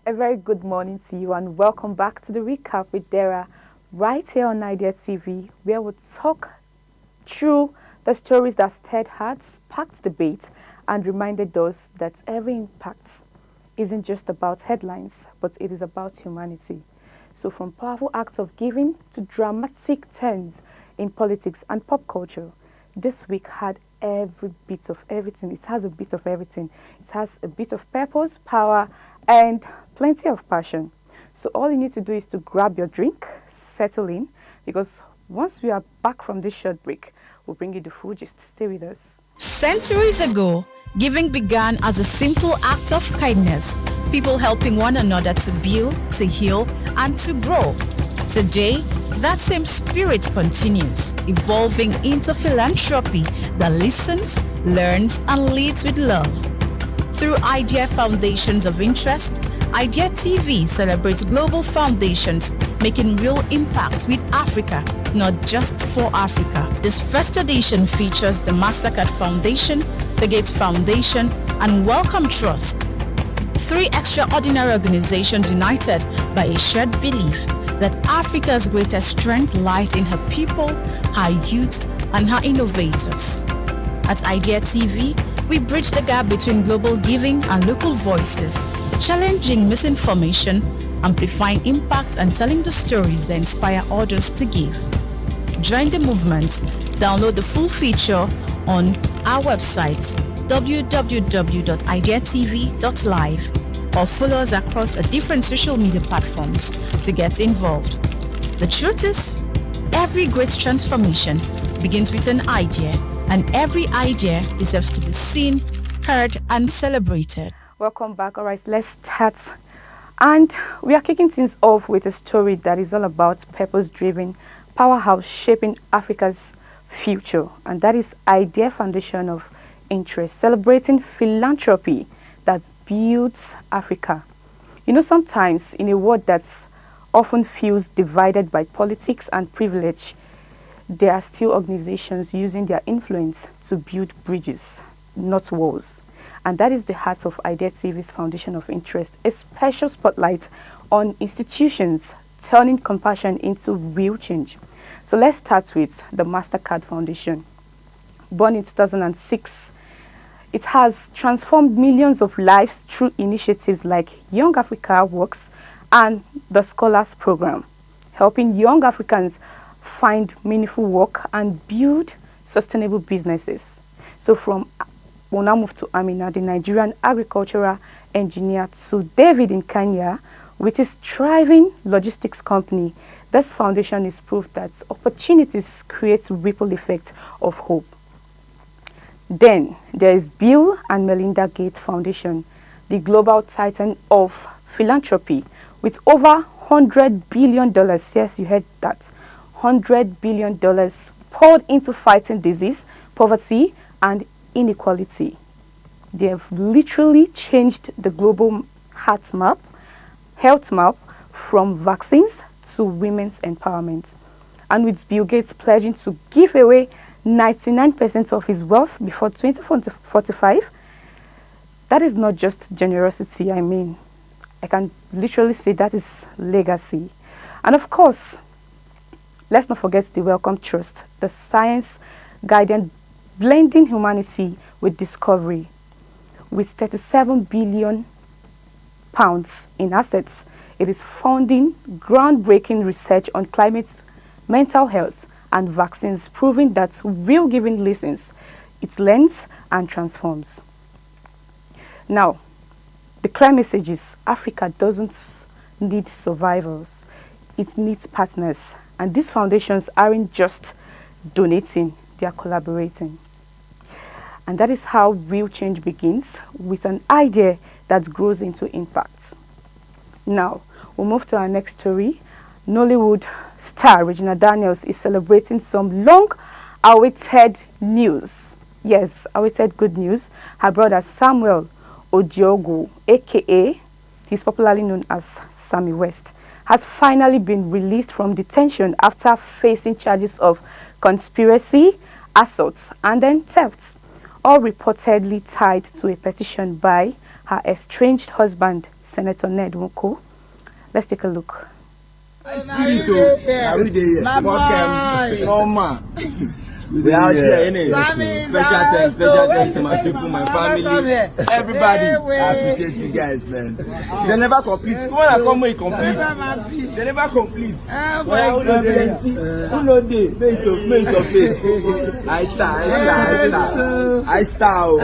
A very good morning to you and welcome back to the recap with Dara right here on IdeaTV, where we talk through the stories that stirred hearts, sparked debate and reminded us that every impact isn't just about headlines, but it is about humanity. So from powerful acts of giving to dramatic turns in politics and pop culture, this week had every bit of everything. It has a bit of everything. It has a bit of purpose, power, and plenty of passion. So all you need to do is to grab your drink, settle in, because once we are back from this short break, we'll bring you the full gist. Stay with us. Centuries ago, giving began as a simple act of kindness, people helping one another to build, to heal, and to grow. Today, that same spirit continues, evolving into philanthropy that listens, learns, and leads with love. Through Idea Foundations of Interest, IdeaTV celebrates global foundations making real impact with Africa, not just for Africa. This first edition features the Mastercard Foundation, the Gates Foundation, and Welcome Trust. Three extraordinary organizations united by a shared belief that Africa's greatest strength lies in her people, her youth, and her innovators. At IdeaTV, we bridge the gap between global giving and local voices, challenging misinformation, amplifying impact, and telling the stories that inspire others to give. Join the movement. Download the full feature on our website www.ideatv.live or follow us across the different social media platforms to get involved. The truth is, every great transformation begins with an idea, and every idea deserves to be seen, heard, and celebrated. Welcome back. All right, let's start. And we are kicking things off with a story that is all about purpose-driven powerhouse shaping Africa's future, and that is Idea Foundation of Interest, celebrating philanthropy that builds Africa. You know, sometimes in a world that often feels divided by politics and privilege, there are still organizations using their influence to build bridges, not walls. And that is the heart of IdeaTV's Foundation of Interest, a special spotlight on institutions turning compassion into real change. So let's start with the Mastercard Foundation. Born in 2006, it has transformed millions of lives through initiatives like Young Africa Works and the Scholars Program, helping young Africans find meaningful work and build sustainable businesses. So from we'll now move to Amina, the Nigerian agricultural engineer, to David in Kenya, with his thriving logistics company. This foundation is proof that opportunities create ripple effect of hope. Then there is Bill and Melinda Gates Foundation, the global titan of philanthropy, with over $100 billion. Yes, you heard that. $100 billion poured into fighting disease, poverty, and inequality. They have literally changed the global health map from vaccines to women's empowerment. And with Bill Gates pledging to give away 99% of his wealth before 2045, that is not just generosity. I mean, I can literally say that is legacy. And of course, let's not forget the Welcome Trust, the science guidance blending humanity with discovery. With 37 billion pounds in assets, it is funding groundbreaking research on climate, mental health, and vaccines, proving that real giving listens, it learns and transforms. Now, the clear message is Africa doesn't need survivors, it needs partners. And these foundations aren't just donating, they are collaborating. And that is how real change begins, with an idea that grows into impact. Now, we'll move to our next story. Nollywood star Regina Daniels is celebrating some long-awaited news. Yes, awaited good news. Her brother Samuel Odiogu, aka he's popularly known as Sammy West, has finally been released from detention after facing charges of conspiracy, assault, and then theft, all reportedly tied to a petition by her estranged husband, Senator Ned Nwoko. Let's take a look. We are here, innit? Special thanks to my people, my family, everybody. I appreciate you guys, man. They never complete. Come on, come with complete. They never complete. Who know they? Face your face. I star.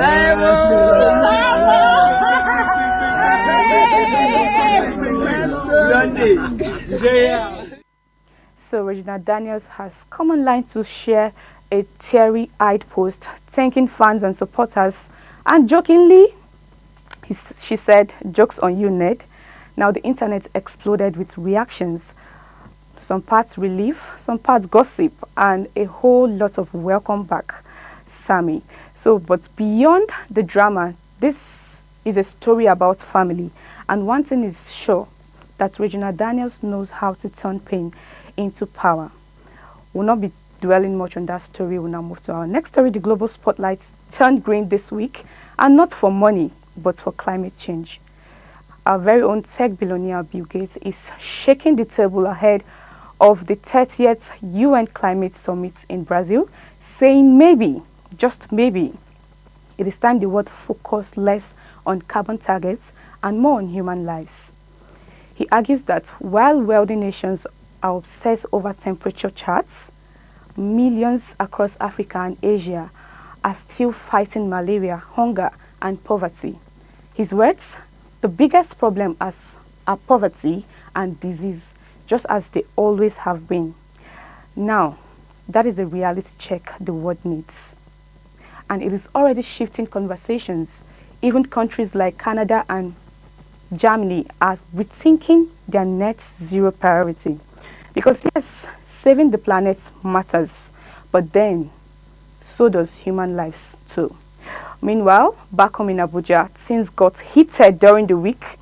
So Regina Daniels has come online to share a teary-eyed post thanking fans and supporters, and jokingly, she said, "Jokes on you, Ned." Now the internet exploded with reactions, some parts relief, some parts gossip, and a whole lot of welcome back, Sammy. So, but beyond the drama, this is a story about family, and one thing is sure, that Regina Daniels knows how to turn pain into power. We'll not be dwelling much on that story. We'll now move to our next story. The global spotlight turned green this week, and not for money, but for climate change. Our very own tech billionaire Bill Gates is shaking the table ahead of the 30th UN Climate Summit in Brazil, saying maybe, just maybe, it is time the world focus less on carbon targets and more on human lives. He argues that while wealthy nations are obsessed over temperature charts, millions across Africa and Asia are still fighting malaria, hunger, and poverty. His words, the biggest problem are poverty and disease, just as they always have been. Now, that is a reality check the world needs. And it is already shifting conversations. Even countries like Canada and Germany are rethinking their net zero priority. Because yes, saving the planet matters, but then so does human lives too. Meanwhile, back home in Abuja, things got heated during the week.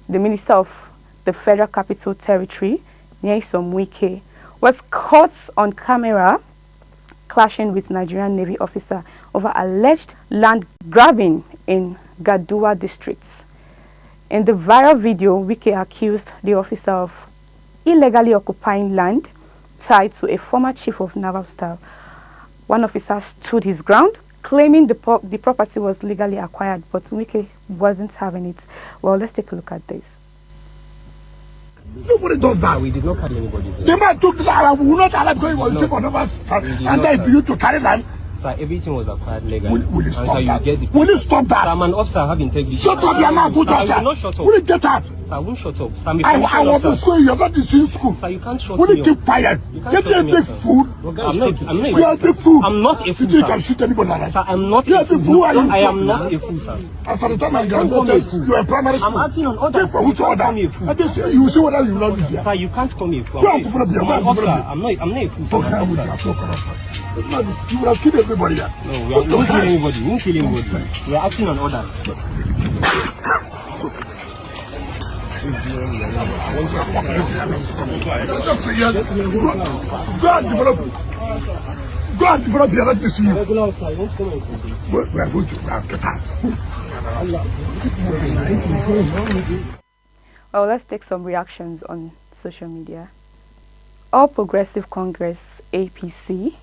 The Minister of the Federal Capital Territory, WIKE, was caught on camera clashing with Nigerian Navy officer over alleged land grabbing in GADUWA district. In the viral video, WIKE accused the officer of illegally occupying land tied to a former chief of naval staff. One officer stood his ground, claiming the property was legally acquired, but WIKE wasn't having it. Well, let's take a look at this. Nobody does that. We did not carry anybody there. The man took the land, we will not allow because he was chief of naval staff, and then for you to carry land. Sir, everything was acquired legally. Will you stop sir, that? You get Will you stop that? Sir, I'm an officer, I have integrity. Shut up, your mouth, good sir, officer. I will not shut up. Will you get out? Sir, I won't shut up. Sir, I was in school, you're not in school. Sir, you can't shut Will me you up. keep quiet? You can't Get shut there, me take up, sir. food. I'm not You are the fool. I'm not a fool, You sir. can shoot anybody like that. Sir, I'm not You a are the fool. fool. I am not a fool, sir. As for the time I Don't call me a graduated, fool. you are in primary school. I'm acting on orders. Take for which You can't order? call me a fool. And this, you will see whether you will not be here. Sir, you can't call me a fool. Go I'm and open up your an mouth. officer. I'm not a fool, sir. I'm an officer. You will have killed everybody here. No, we won't kill anybody. We won't kill anybody. We are acting on orders. Go and develop your right to see you. Regular officer, you won't come and complain. We are going to get out. Well, let's take some reactions on social media. All Progressive Congress, APC,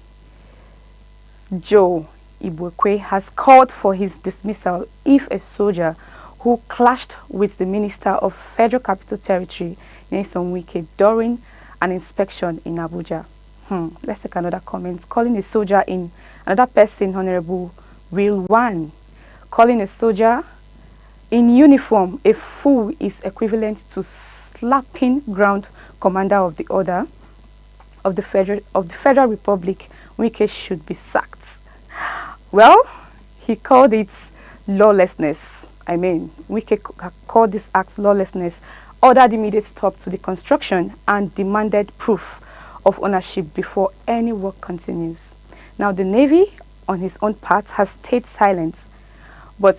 Joe Ibukwe has called for his dismissal if a soldier who clashed with the Minister of Federal Capital Territory, WIKE, during an inspection in Abuja. Let's take another comment. Calling a soldier in another person, Honorable Real One, calling a soldier in uniform a fool is equivalent to slapping ground commander of the order of the Federal Republic. WIKE should be sacked. Well, he called it lawlessness. WIKE called this act lawlessness, ordered immediate stop to the construction, and demanded proof of ownership before any work continues. Now, the Navy, on his own part, has stayed silent. But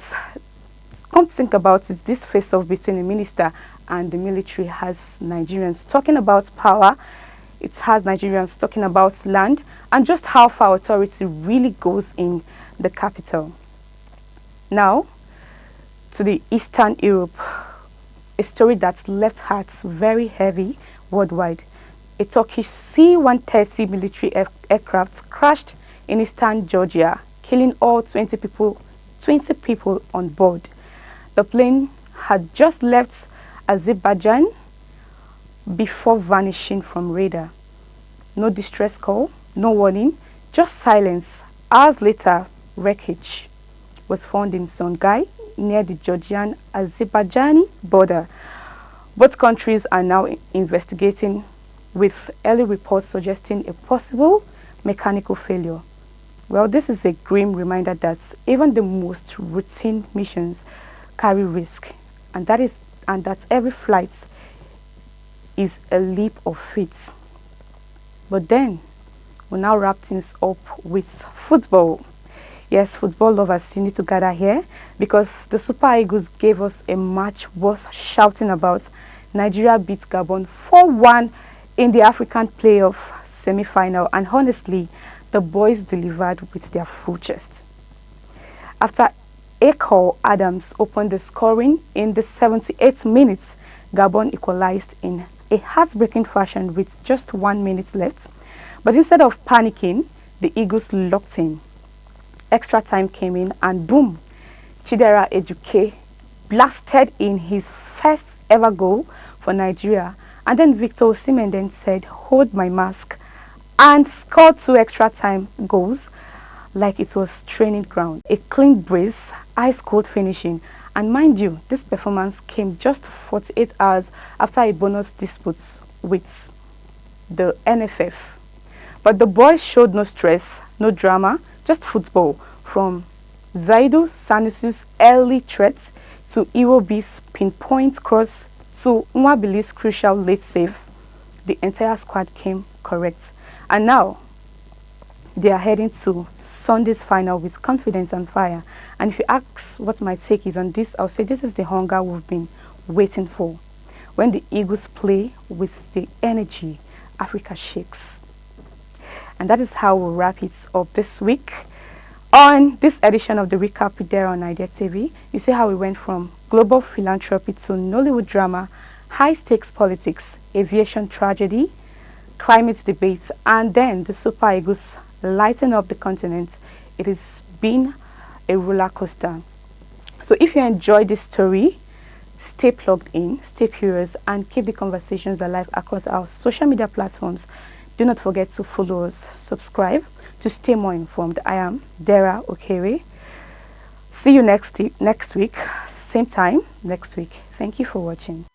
come to think about it, this face-off between the minister and the military has Nigerians talking about power. It has Nigerians talking about land and just how far authority really goes in the capital. Now, to the Eastern Europe, a story that's left hearts very heavy worldwide. A Turkish C-130 military aircraft crashed in eastern Georgia, killing all 20 people on board. The plane had just left Azerbaijan before vanishing from radar. No distress call, no warning, just silence. Hours later, wreckage was found in Songhai near the Georgian-Azerbaijani border. Both countries are now investigating, with early reports suggesting a possible mechanical failure. Well, this is a grim reminder that even the most routine missions carry risk, and that every flight is a leap of faith. But then we'll now wrap things up with football. Yes, football lovers, you need to gather here because the Super Eagles gave us a match worth shouting about. Nigeria beat Gabon 4-1 in the African playoff semi-final, and honestly, the boys delivered with their full chest. After Eko Adams opened the scoring in the 78th minute, Gabon equalized in a heartbreaking fashion with just 1 minute left. But instead of panicking, the Eagles locked in. Extra time came in and boom, Chidera Ejuke blasted in his first ever goal for Nigeria, and then Victor OSIMHEN then said, "Hold my mask," and scored 2 extra time goals like it was training ground. A clean breeze, ice cold finishing, and mind you, this performance came just 48 hours after a bonus dispute with the NFF. But the boys showed no stress, no drama, just football, from Zaidu Sanusi's early threat to Iwobi's pinpoint cross to Nwabili's crucial late save. The entire squad came correct. And now, they are heading to Sunday's final with confidence and fire. And if you ask what my take is on this, I'll say this is the hunger we've been waiting for. When the Eagles play with the energy, Africa shakes. And that is how we'll wrap it up this week. On this edition of the Recap with Dara on IdeaTV, you see how we went from global philanthropy to Nollywood drama, high-stakes politics, aviation tragedy, climate debates, and then the Super Eagles lighting up the continent. It has been a roller coaster. So if you enjoyed this story, stay plugged in, stay curious, and keep the conversations alive across our social media platforms. Do not forget to follow us, subscribe to stay more informed. I am Dara Okere. See you next week, same time next week. Thank you for watching.